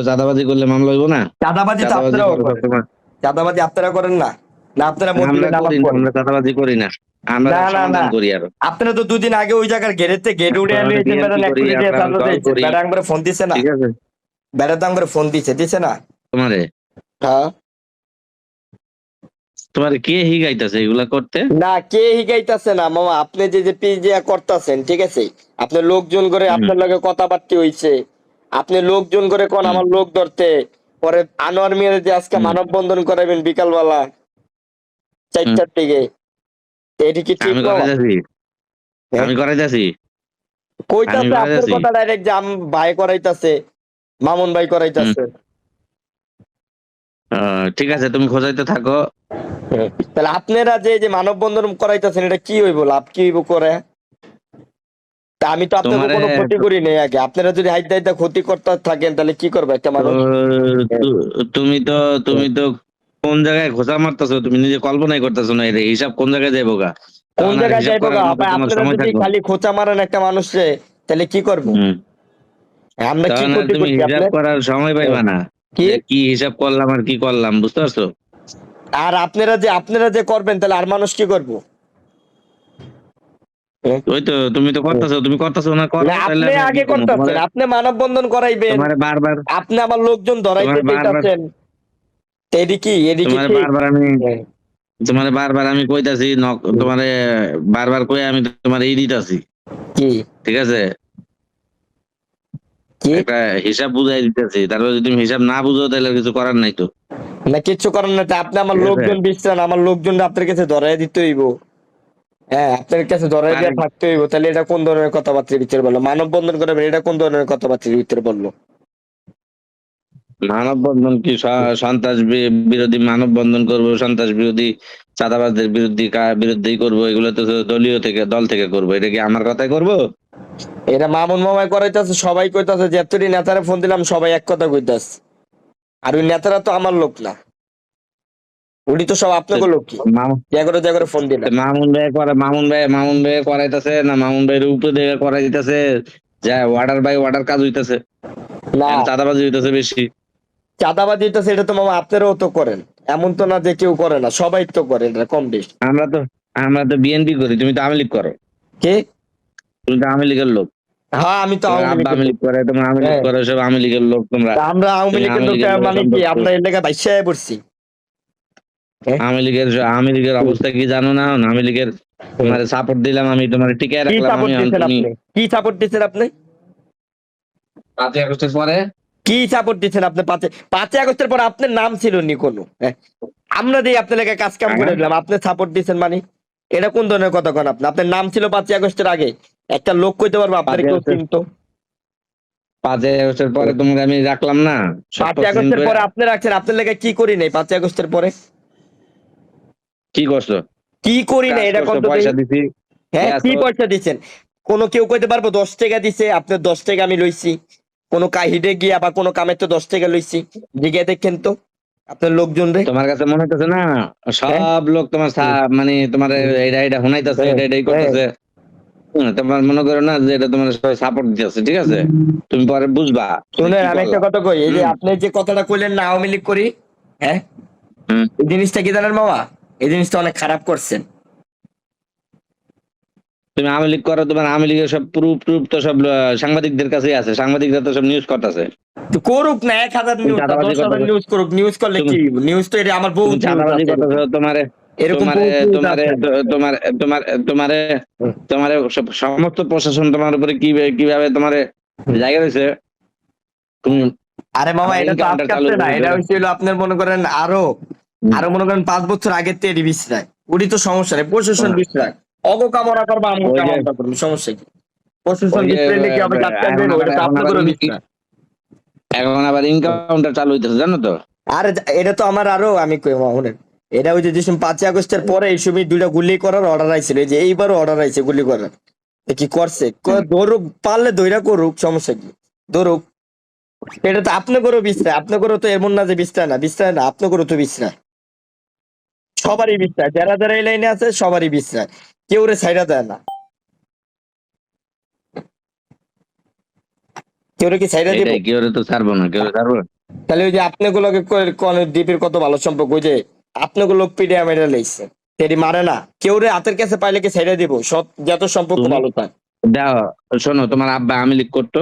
তো চাঁদাবাজি করলে মামলা হইব না? চাঁদাবাজি তো চাঁদাবাজি আপনারাও করো করেন, সবসময়। চাঁদাবাজি আপনারা করেন না? না আপনারা আমরা মসজিদে নামাজ করি না, পড়েন? আমরা চাঁদাবাজি করি না, আমরা না না না, সমাধান করি আরো। আপনারা তো দুদিন আগে ওই জায়গার গেট উড়ে আমরা নিয়েছেন, বেটা বিএনপি 1 করি, কোটি টাকা আমরা চাঁদা দল দিয়েছে, করি। বেটা আমারে ফোন দিছে না? ঠিক আছে? বেটা তো আমারে ফোন দিছে না? তোমারে হ্যাঁ, তোমারে কে হিগাইতেছে এগুলা করতে? না কে হিগাইতাছে না মামা, আপনি যে পিজিয়া করতেছেন ঠিক আছে, আপনি লোকজন করে হুম, আপনার লগে কথাবার্তা হইছে, আপনি লোকজন করে কোন হুম, আমার লোক ধরতে, পরে আনোয়ার মিয়ার যে আজকে হুম, মানববন্ধন করাবেন বিকালবেলা হুম। 4টার দিকে, তো এটি কি ঠিক আমি মামা? করাইতেছি, হ্যাঁ? আমি করাইতেছি, আমি কইতাছে আপনার করাইতেছি। কথা ডাইরেক্ট যে ভাই করাইতাছে, মামুন ভাই হুম, করাইতাছে। ঠিক আছে, তুমি খোঁজাইতে থাকো। তাহলে আপনারা যে মানববন্ধন করাইতাছেন এটা কি হইব, লাভ কি হইব করে? তা আমি তো আপনাকে তোমারে কোনো ক্ষতি করি নাই আগে, আপনারা যদি হাইতে হাইতে ক্ষতি করতে থাকেন তাহলে কি করবে একটা তো মানুষ? তুমি তো তুমি তো কোন জায়গায় খোঁচা মারতেছো, তুমি নিজে কল্পনাই করতেছো না, এর হিসাব কোন জায়গায় যাইবো গা? কোন তখন আর জায়গায় হিসাব যাইবো করার গা মতো ভাই? তোমার আপনারা সময় যদি থাকবো? খালি খোঁচা মারেন একটা মানুষে তাহলে কি করবো? হুম। আমরা কি তখন আর ক্ষতি তুমি করছি হিসাব আপনার? করার সময় পাইবা না, কি? যে কি হিসাব করলাম আর কি করলাম, বুঝতে পারছো? আর আপনারা যে করবেন তাহলে আর মানুষ কি করবো? হ্যাঁ? ওই তো তুমি করতেছো না, করো না তাহলে আপনি আমি আর কি আগে করবো করতেছেন, তোমারে? আপনি মানববন্ধন করাইবেন, তোমারে বারবার আপনি আমার লোকজন ধরাইতে তোমারে বারবার চাইতাছেন, তো এডি কি তোমারে ঠিক? বারবার আমি হ্যাঁ। তোমারে বারবার আমি কইতাছি, তোমারে বারবার কই আমি তোমারে ই দিতাছি। কি? ঠিক আছে? কি? একটা হিসাব বুঝাই দিতেছি, তারপর যদি তুমি হিসাব না বুঝো তাহলে আর কিছু করার নাই তো। না কিচ্ছু করার না, তা আপনি আমার ঠিক আছে? লোকজন বিশ্রান, আমার লোকজন আপনার কাছে ধরাই দিতে হইব। হ্যাঁ, আপনার কাছে ধরাই আরে দিয়ে থাকতে হইব, তাহলে এটা কোন ধরনের কথাবার্তার ভিতরে বললো? মানববন্ধন করবেন এটা কোন ধরনের কথাবার্তার ভিতরে বললো? মানববন্ধন কি সন্ত্রাস বিরোধী মানববন্ধন করব, সন্ত্রাস বিরোধী চাঁদাবাজদের বিরুদ্ধেই করবো, এগুলো তো দল থেকে করবো, এটা কি আমার কথাই করবো? এটা মামুন মামাই করাইতেছে, সবাই কইতাছে, যে এতটি নেতারা ফোন দিলাম সবাই এক কথা কইতাছে, আর ওই নেতারা তো আমার লোক না, উনি তো সব আপনাকে লোক, কি মামুন জাগরে ফোন দিলাম। মামুন ভাই করাইতেছে না, মামুন ভাইয়ের উপরে দিয়ে করাই দিতেছে, যা ওয়ার্ডার কাজ হইতেছে, না চাঁদাবাজি হইতেছে বেশি। চাঁদাবাজি তো সেটা তো মামা আপনারাও তো করেন, এমন তো না যে কেউ করে না, সবাই তো করে এটা কম বেশি। আমরা তো আমরা তো বিএনপি করি, তুমি তো আওয়ামী লীগ করো, কে? তুমি তো আওয়ামী লীগের লোক। হ্যাঁ আমি তো তোমার আওয়ামী আব্বা লীগের আওয়ামী লোক। লীগ করে, তোমার আওয়ামী লীগ হ্যাঁ, করে, সব আওয়ামী লীগের লোক তোমরা। তা আমরা আওয়ামী তুমি লীগের আওয়ামী লোক লীগের লোকের মানে কি সম্পর্ক। আমরা এই লেগে বাইশায় পড়ছি? হ্যাঁ? আওয়ামী লীগের অবস্থা কি জানো না? আওয়ামী লীগের তোমার সাপোর্ট দিলাম, আমি তোমার টিকায় কি রাখলাম, আমি সাপোর্ট এখন দিচ্ছেন তুমি আপনি? কি সাপোর্ট দিচ্ছেন আপনি? 5ই আগস্টের পরে। কি সাপোর্ট দিচ্ছেন আপনি? 5ই আগস্টের পর আপনার নাম ছিল নি কোনো? হ্যাঁ? আমরা দিয়ে আপনার লেগে কাজ কাম করে হ্যাঁ, দিলাম, আপনি সাপোর্ট দিচ্ছেন মানে? এটা কোন ধরনের কথা কোন আপনি? আপনার নাম ছিল 5ই আগস্টের আগে, একটা লোক কইতে পারবো আপনার 5ই কেউ আগস্টের চিনতো? 5ই আগস্টের পরে তোমার আমি রাখলাম না, সব পাঁচই প্রসেসিং আগস্টের করে। পরে আপনি রাখছেন, আপনার লেগে কি করি নাই 5ই আগস্টের পরে? কি করছো? কি করি নাই কাজ এটা কোন করছো, তো দেখি? পয়সা দিছি, হ্যাঁ, কি গেছো। পয়সা দিচ্ছেন? কোন কেউ কইতে পারবো 10 টাকা দিছে, আপনার 10 টাকা আমি লইছি? কোন কাহিডে গিয়া বা কোন কামে তো 10 টাকা লইছি? জিগে দেখেন তো আপনার লোকজন রে। তোমার কাছে মনে হইতেছে না হ্যাঁ, সব লোক তোমার মানে তোমার এটা হুনাইতেছে, হ্যাঁ, এটাই হ্যাঁ। করতেছে। তোমার মনে করো না যে এটা তোমার সাপোর্ট দিতেছে, ঠিক আছে? তুমি পরে বুঝবা যে শুনেন কি আমি একটা করলা। কথা কই, এই যে হুম, আপনি যে কথাটা কইলেন না আওয়ামী লীগ করি, হ্যাঁ, হুম। এই জিনিসটা কি জানেন মামা? এই জিনিসটা অনেক খারাপ করছেন। তুমি আওয়ামী লীগ করো, তোমার আওয়ামী লীগের সব প্রুফ তো সব সাংবাদিকদের কাছেই আছে, সাংবাদিকরা তো সব নিউজ করতেছে। তো করুক না, 1000 তুমি নিউজ না চাঁদাবাজি 10,000 করতেছো, নিউজ করুক, নিউজ করলে তুমি কি হইব? নিউজ তো এটা আমার তুমি বহুত নিউজ চাঁদাবাজি আছে করতেছো, এরকম, তোমারে এরকম তোমারে বহুত নিউজ তোমারে আছে। তোমার তোমার তোমারে তোমারে সমস্ত প্রশাসন তোমার উপরে কিভাবে তোমারে জায়গা রয়েছে, তুমি আরে মামা আবার এটা তো এনকাউন্টার চালু আজকাচ্ছে না, হয়েছে। এটা হইছিল আপনার মনে করেন আরো আরো মনে করেন 5 বছর আগের থেকে বিশ্রায়, ওটি তো সমস্যা নেই, প্রশাসন বিশ্রায়, অগ কামড়া করবো আমু ওই যে কামড়া করবো, সমস্যা কি? প্রশাসন ওই যে বিশ্রাইলে কি হবে? আজকাল এখন দেন আবার ওটা তো এখন আবার আপনাদেরও বিশ্রায়। এখন আবার এনকাউন্টার চালু হইতেছে, জানো তো? আরে এটা তো আমার আরো আমি কই মামা শুনেন, এটা ওই যে 5ই আগস্টের পরে এই সময় 2টা গুলি করার অর্ডার আইছিল, এই যে এইবারও অর্ডার আইছে গুলি করার। এ কি করছে? ধরুক, পারলে দইরা করুক, সমস্যা কি? ধরুক, এটা তো আপনাদেরও বিশ্রায়, আপনাদেরও তো এমন না যে বিশ্রায় না, আপনাদেরও তো বিশ্রায়, সবারই বিশ্রায়, যারা যারা এই লাইনে আছে সবারই বিশ্রায়, কেউ রে ছাইড়া দেয় না। কেউ কি ছাইরা দিব? এটাই, কেউ তো ছাড়বো না, কেউ ছাড়বো না। তাহলে ওই যে আপনাগুলোকে কোন দ্বীপের কত ভালো সম্পর্ক, ওই যে আপনাগুলো পিডিয়া মেরে লাইছে, তেরি মারে না কেউ রে, হাতের কাছে পাইলে কি ছাইরা দিব? সব যত সম্পর্ক তুমি ভালো থাকে। দাও, শোনো, তোমার আব্বা আওয়ামী লীগ করতো,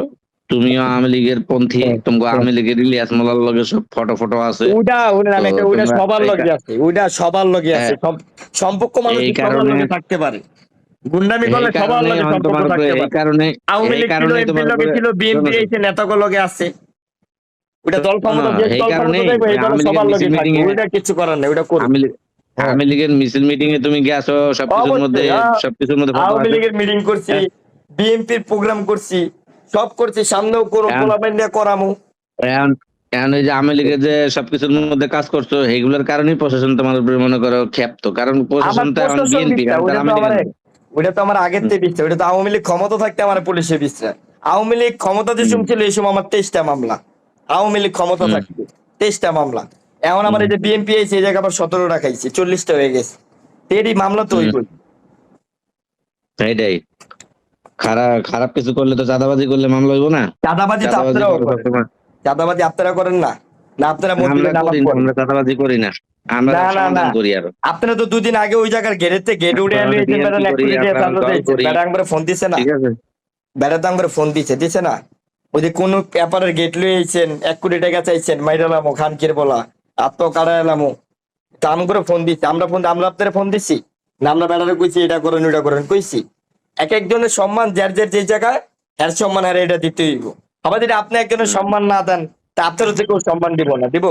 তুমিও আওয়ামী লীগের পন্থী, তোমাকে আওয়ামী লীগের ইলিয়াস মোল্লার লগে সব ফটো আছে। ওইটা আমি তো ওইটা তোমরা সবার লগে আছে, ওইটা সবার লগে আছে। হ্যাঁ, সম্পর্ক মানুষ এই সবার কারণে লগে থাকতে পারে, গুন্ডামি করলে এই সবার কারণে লগে এখন সম্পর্ক তোমার উপরে, থাকতে এই পারে। কারণে আওয়ামী এই লীগ ছিল, কারণে এমপির তোমার লগে উপরে, ছিল, বিএনপি শোনো শোনো, এসে নেতাগুলো লগে আছে। ওইটা দল ক্ষমতা, যে এই দল কারণে ক্ষমতা দেখবে এই দল আওয়ামী লীগের সবার লগে মিছিল মিটিং থাকবে, এ, ওইটা কিছু করার নেই, ওইটা করুক। আওয়ামী লীগ হ্যাঁ, আওয়ামী লীগের মিছিল মিটিং এ তুমি গেছো, সবকিছুর মধ্যে, অবশ্যই। সবকিছুর মধ্যে ফটো আওয়ামী আছে। লীগের মিটিং করছি, হ্যাঁ, বিএনপির প্রোগ্রাম করছি, সব করছি, সামনেও করো, এখন পোলাপাইন দিয়ে করামু। এখন এখন এই যে আওয়ামী লীগের যে সবকিছুর মধ্যে কাজ করছো, এইগুলোর কারণেই প্রশাসন তোমার উপরে মনে করো ক্ষেপ্ত, কারণ আমার প্রশাসন তো এখন প্রশাসন বিএনপি, বিশ্বাস, আর ওইটা তো আওয়ামী লীগের আমার, না। ওইটা তো আমার আগের থেকে বিশ্বাস, ওইটা তো আওয়ামী লীগ ক্ষমতা থাকতে আমার পুলিশে বিশ্বাস। আওয়ামী লীগ ক্ষমতা যে হুম, ছিল এই সময় আমার 23টা মামলা, আওয়ামী লীগ ক্ষমতা হুম, থাকতে 23টা মামলা। এখন আমার হুম, এই যে বিএনপি এসে এই জায়গায় আবার 17টা খাইছে, 40টা হয়ে গেছে। তো এরই মামলা তো ওই হুম, কই। এইটাই। খারাপ খারাপ কিছু করলে তো, চাঁদাবাজি করলে মামলা হইব না। চাঁদাবাজি তো চাঁদাবাজি আপনারাও করো করেন, সবসময়। চাঁদাবাজি আপনারা করেন না? না আপনারা মসজিদে আমরা নামাজ করি না, পড়েন? আমরা চাঁদাবাজি করি না, আমরা না না না, সমাধান করি আরো। আপনারা তো দুদিন আগে ওই জায়গার গেটেতে গেট উড়ে আমরা নিয়েছেন, বিএনপি বেড়ান 1 করি, কোটি টাকা আমরা চাঁদা দল দিয়েছেন, করি, বেড়া একবারে ফোন দিছে না? ঠিক আছে। বেড়া তো একবারে ফোন দিছে না? ওই যে কোন পেপারের গেট লইয়েছেন, 1 কোটি টাকা চাইছেন, মাইরালামো খানকির বলা, আত্ম কাড়াইলামো, কাম করে ফোন দিচ্ছে। আমরা আপনারা ফোন দিছি না? আমরা বেড়ারে কইছি এটা করেন ওইটা করেন কইছি? এক একজনের সম্মান যার যার যে জায়গায়, এর সম্মান আর এটা দিতে হইব। আবার যদি আপনি একজনের সম্মান না দেন, তা আপনারও থেকে সম্মান দিব না, দিব?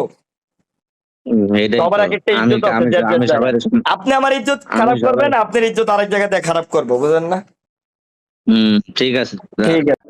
এটাই সবার তো। এক একটা আমি ইজ্জত আছে আমি যার যার আমি সবাই, জায়গায়। আপনি আমার ইজ্জত আমি খারাপ সবাই, করবেন, আপনার ইজ্জত আরেক জায়গাতে খারাপ করবো, বুঝেন না? ঠিক আছে। ঠিক আছে।